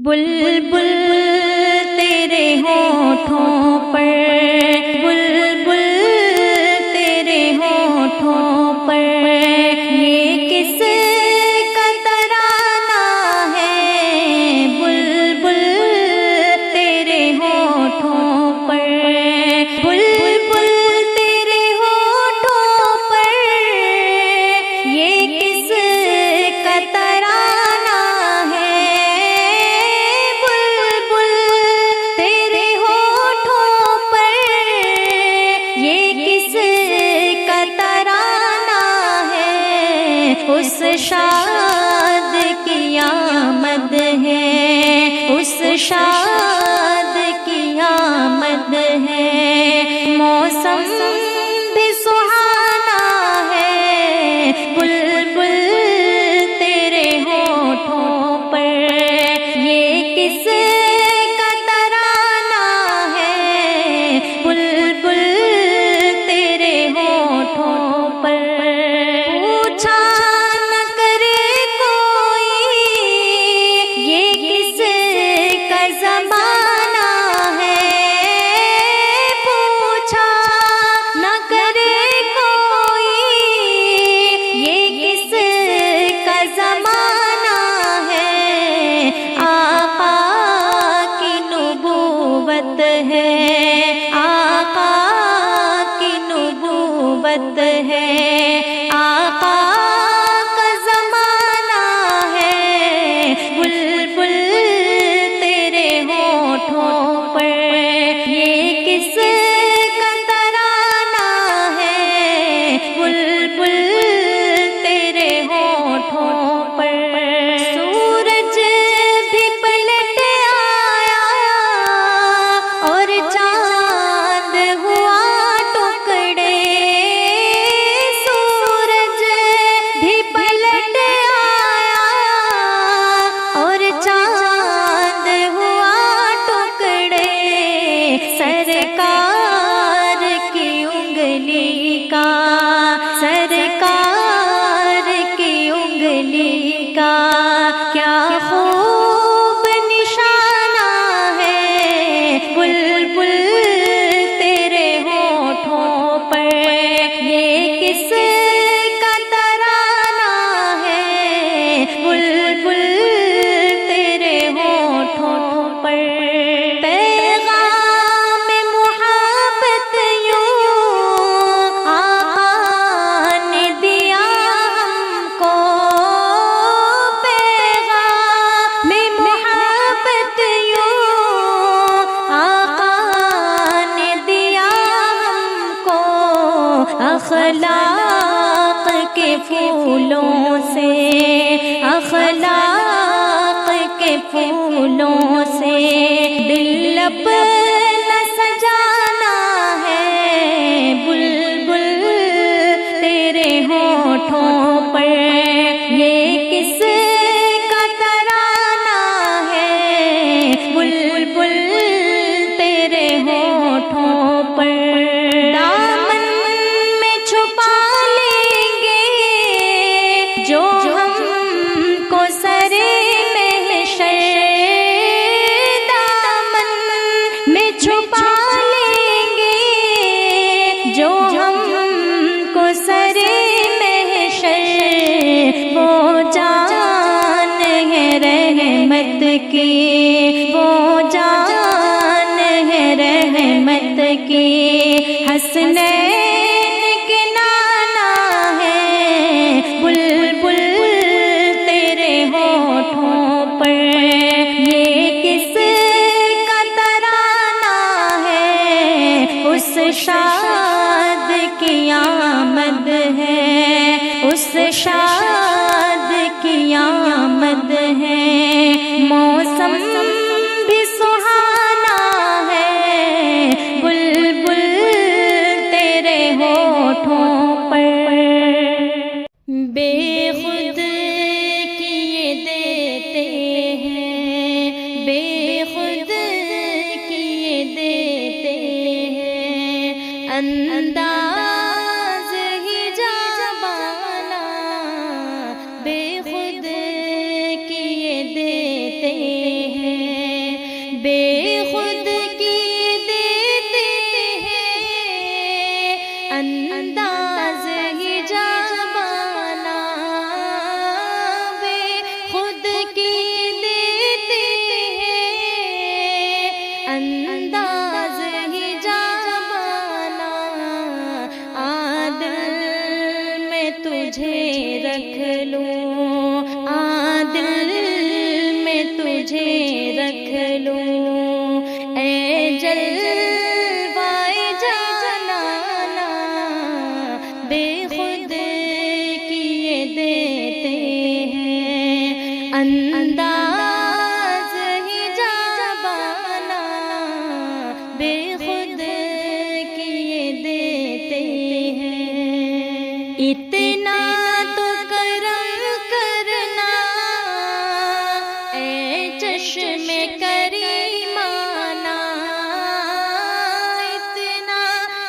بلبل تیرے ہونٹوں پر، بلبل تیرے ہونٹوں پر، یہ کس کا ترانہ ہے؟ بلبل تیرے ہونٹوں پر، بلبل تیرے ہونٹوں پر، یہ کس کا ترانہ ہے؟ بلبل تیرے ہونٹوں پر، یہ کس کا ترانہ ہے؟ اس شاد کی آمد ہے، اس شاد کی آمد ہے، موسم بھی سہانا ہے، بلبل تیرے ہونٹوں پر، یہ کس کا ترانہ ہے؟ بلبل تیرے ہونٹوں پر، پوچھا نہ کرے کوئی یہ کس کا زمانہ ہے، پوچھا نہ کرے کوئی یہ کس کا زمانہ ہے، آقا کی نبوت ہے، آقا کی نبوت ہے، آقا کا زمانہ ہے، بلبل تیرے ہونٹوں پر، یہ کس کا ترانہ ہے؟ بلبل تیرے ہونٹوں پر، سورج بھی پلٹ آیا اور چاند ہوا ٹکڑے، سورج بھی پلٹ آیا اور چاند ہوا ٹکڑے، سرکار کی انگلی کا، سرکار کی انگلی کا کیا خوب نشانہ ہے، بلبل تیرے ہونٹوں پر، یہ کس کا ترانہ ہے؟ بلبل تیرے ہونٹوں پر، پیغام محبت یوں آقا نے دیا ہم کو، پیغام محبت یوں آقا نے دیا ہم کو، اخلاق کے پھولوں سے، اخلاق کے پھولوں سے دل اپنا سجانا ہے، بلبل تیرے ہونٹوں پر، یہ کس کا ترانہ ہے؟ بلبل تیرے ہونٹوں پر، دامن میں چھپا لیں گے جو ہم کو سرے محشر، دامن میں چھپا لیں گے جو ہم کو سرے محشر، وہ جان ہے رحمت کی، وہ جان ہے رحمت کی، حسنین کے نانا ہے، بلبل تیرے ہونٹوں پر، یہ کس کا ترانہ ہے؟ اس شاد کی آمد ہے، اس شاد کی آمد ہے، موسم بھی سہانا ہے، بلبل تیرے ہونٹوں پر، بے خود کیے دیتے ہیں، بے خود کیے دیتے ہیں، انداز ہی جاوانا بے خود کیے دیتے ہیں، تجھے رکھ لوں، اے جلوائے جانانا بے خود کیے دیتے ہیں، انداز ہی جابانا بے خود کیے دیتے ہیں، اتنا تو کرم کرنا اے چشم کریمانہ، اتنا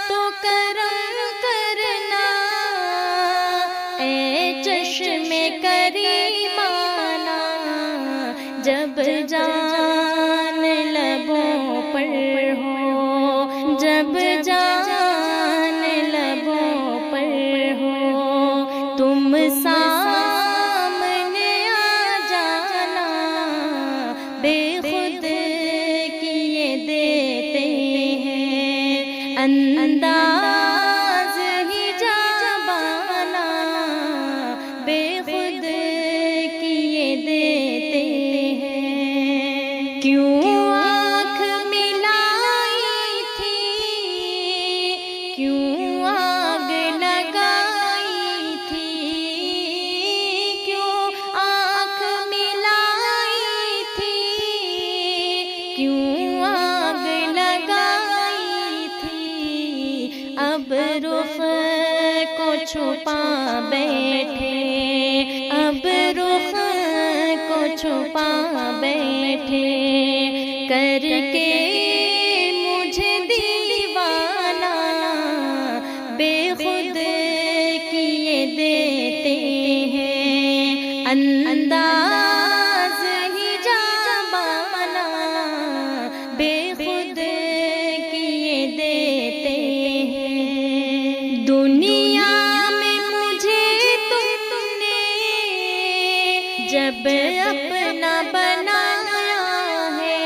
تو کرم کرنا اے چشم کریمانہ، جب جان لبوں پر ہو، جب جان لبوں پر ہو، تم سامنے آ جانا بے خود کیے دیتے ہیں، انداز ہی جابانا بے خود کیے دیتے ہیں، کیوں آنکھ ملائی تھی، کیوں آگ لگائی تھی، کیوں آنکھ ملائی تھی، کیوں آگ لگائی تھی، اب رخ کو چھپا بیٹھے، اب رخ کو چھپا بیٹھے، کر کے مجھے دیوانہ بے خود کیے دیتے ہیں، انداز ہی جابانا بے خود کیے دیتے ہیں، دنیا میں مجھے تم نے جب اپنا بنایا ہے،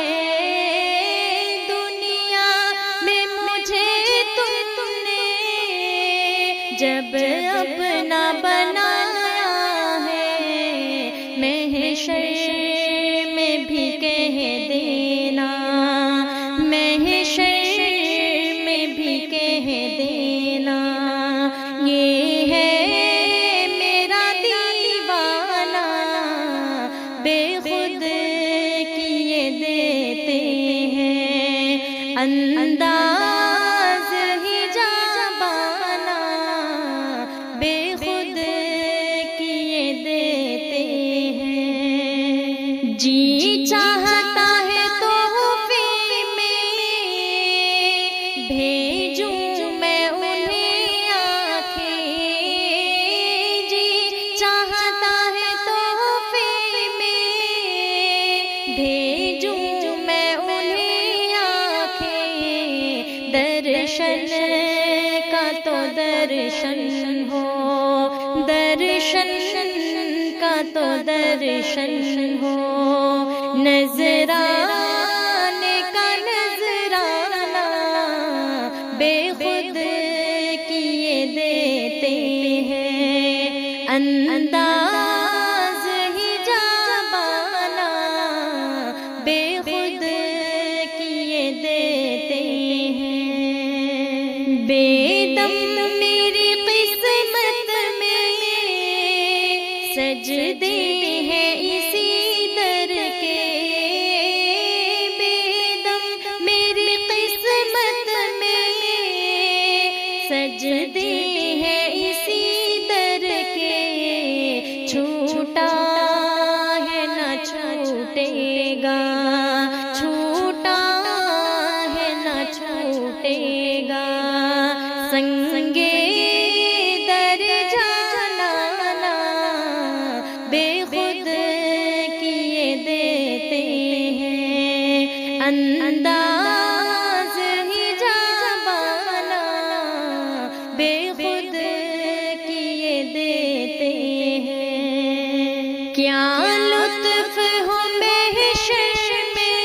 دنیا میں مجھے تم نے جب اپنا بنایا ہے، محشر میں بھی کہہ دینا، محشر میں بھی کہہ دینا، یہ ہے میرا دیوانہ بے خود کیے دیتے ہیں، انداز ہی جابانا بے خود کیے دیتے ہیں، جی چاہتا ہے تحفے میں بھیجوں میں انہیں آنکھیں، جی چاہتا ہے تحفے میں بھیجوں میں انہیں آنکھیں، درشن کا تو درشن ہو، درشن کا تو درشن ہو، نذرانے کا نذرانہ بے خود کیے دیتے ہیں، انداز ہی جابانا بے خود کیے دیتے ہیں، بے دم میری قسمت میں سجدے ہیں اسی در کے، بے دم میری قسمت میں سجدے ہیں اسی در کے، چھوٹا ہے نہ چھوٹے گا، چھوٹا ہے نہ چھوٹے گا، سنگے در جانا بے خود کیے دیتے ہیں، انداز ہی جابانا بے خود کیے دیتے ہیں، کیا لطف ہو محشر میں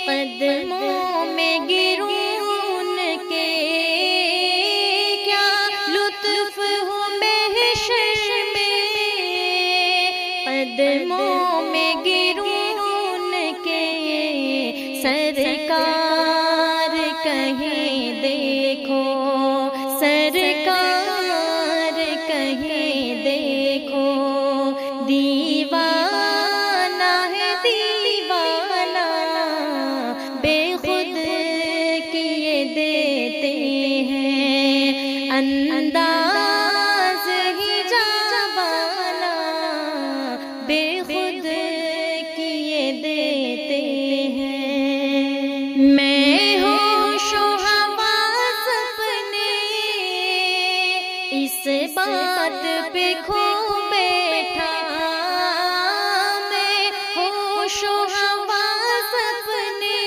قدموں میں گروں ان کے، کیا لطف ہو محشر میں قدموں میں گروں سرکار کہیں دیکھو، سرکار کہیں دیکھو، دیوانہ ہے دیوانہ، بے خود کیے دیتے ہیں انداز ہی جاوانا، بے خود کیے دیتے ہیں۔ میں ہوش و حواس اپنے اس بات پہ کھو بیٹھا، میں ہوش و حواس اپنے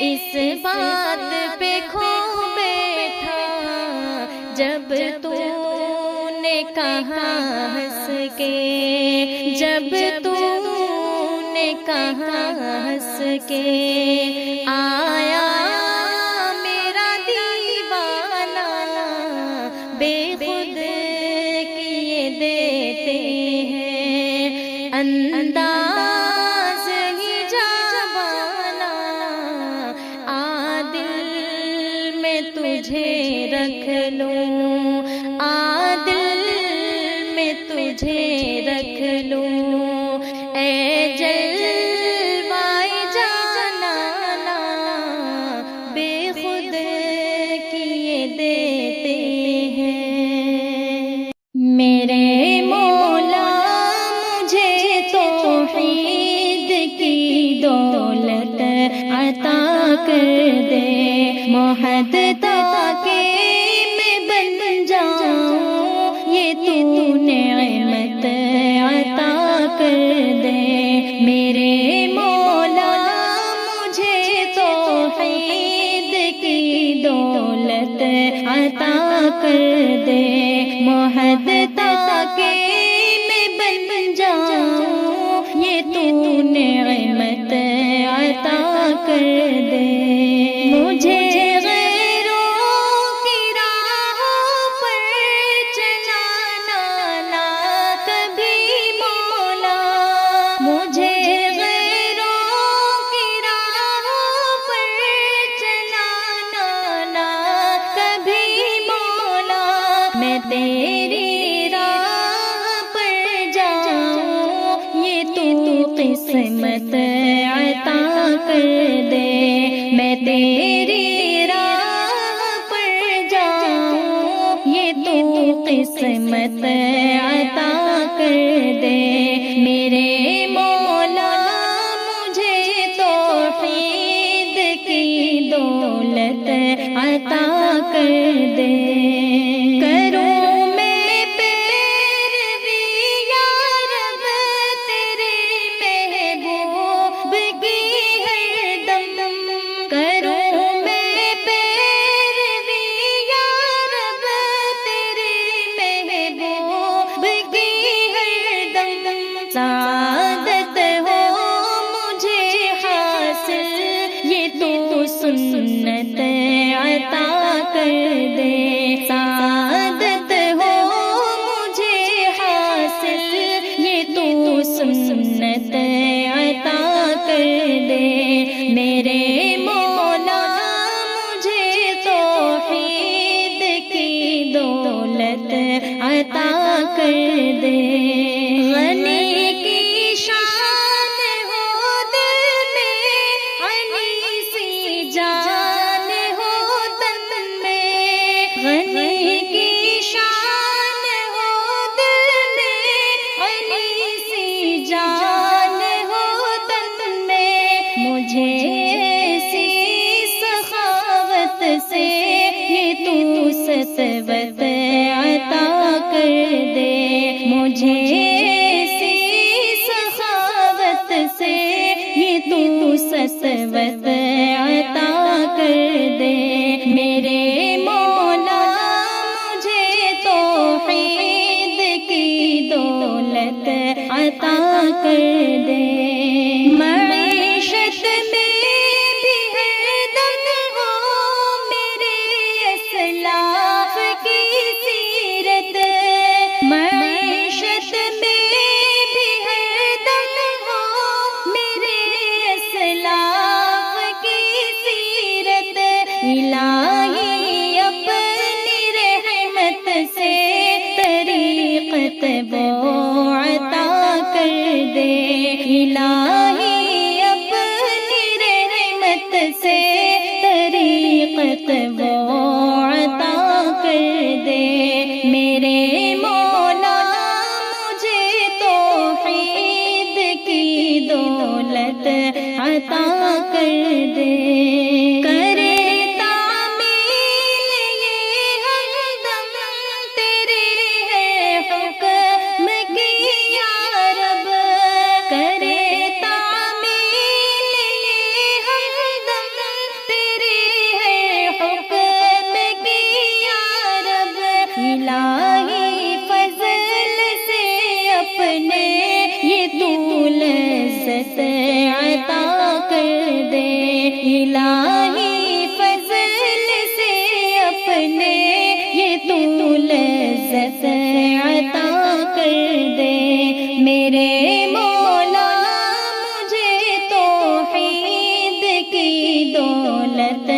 اس بات پہ کھو بیٹھا، جب تو نے کہا ہنس کے، جب تو نے کہا ہنس کے، آیا میرا دیوانہ، بے خود کیے دیتے ہیں انداز ہی جاوانا، آ دل میں تجھے رکھ لوں، آ دل میں تجھے رکھ لوں، اے جلوائے جانانا، بے خود کیے دیتے ہیں۔ میرے مولا مجھے توحید کی دولت عطا کر دے، محدثہ کے میں بن جاؤں، یہ تو نعمت عطا کر دے۔ میرے مولا مجھے توحید کی دولت عطا کر دے، محدثہ کے میں بن جاؤں، یہ تو نعمت عطا کر دے۔ مجھے غیروں کی راہوں پر چلانا نہ کبھی مولا، مجھے غیروں کی راہوں پر چلانا نہ کبھی مولا، میں تیری راہ پر جاؤں، یہ تو قسمت عطا کر دے۔ میں تیری راہ پر جاؤں، یہ تو قسمت عطا کر دے۔ میرے مولا مجھے توحید کی دولت عطا کر دے۔ کروں میں پیروی یا رب تیرے محبوب کی ہر دم، کروں میں پیروی یا رب تیرے محبوب کی ہر دم، سعادت ہو مجھے حاصل، یہ تو سنت عطا کر دے۔ سعادت ہو مجھے حاصل، یہ تو سنت عطا کر دے۔ میرے مولا مجھے توحید کی دولت عطا کر دے۔ غنی کی شان ہو دل میں، علی سی جان ہو تن میں، غنی کی شان ہو دل میں، علی سی جان ہو تن میں، مجھے ایسی سخاوت سے یہ تو سطوت عطا کر دے۔ مجھے ایسی سخاوت سے یہ تو سطوت عطا کر دے۔ میرے مولا مجھے توحید کی دولت عطا کر دے۔ معیشت میں بھی ہے دم ہو میرے اسلاف کی سیرت، معیشت میں بھی ہے دم ہو میرے اسلاف سے طریقت وہ عطا کر دے میرے مولا مجھے توحید کی دولت عطا کر دے کرے تعمیل یہ ہمدم تیرے ہے حکم کی یا رب کرے تعمیل یہ ہمدم تیرے ہے حکم کی یا رب الہی فضل سے اپنے یہ تو لذت عطا کر دے الہی فضل سے اپنے یہ تو لذت عطا کر دے میرے مولا مجھے توحید کی دولت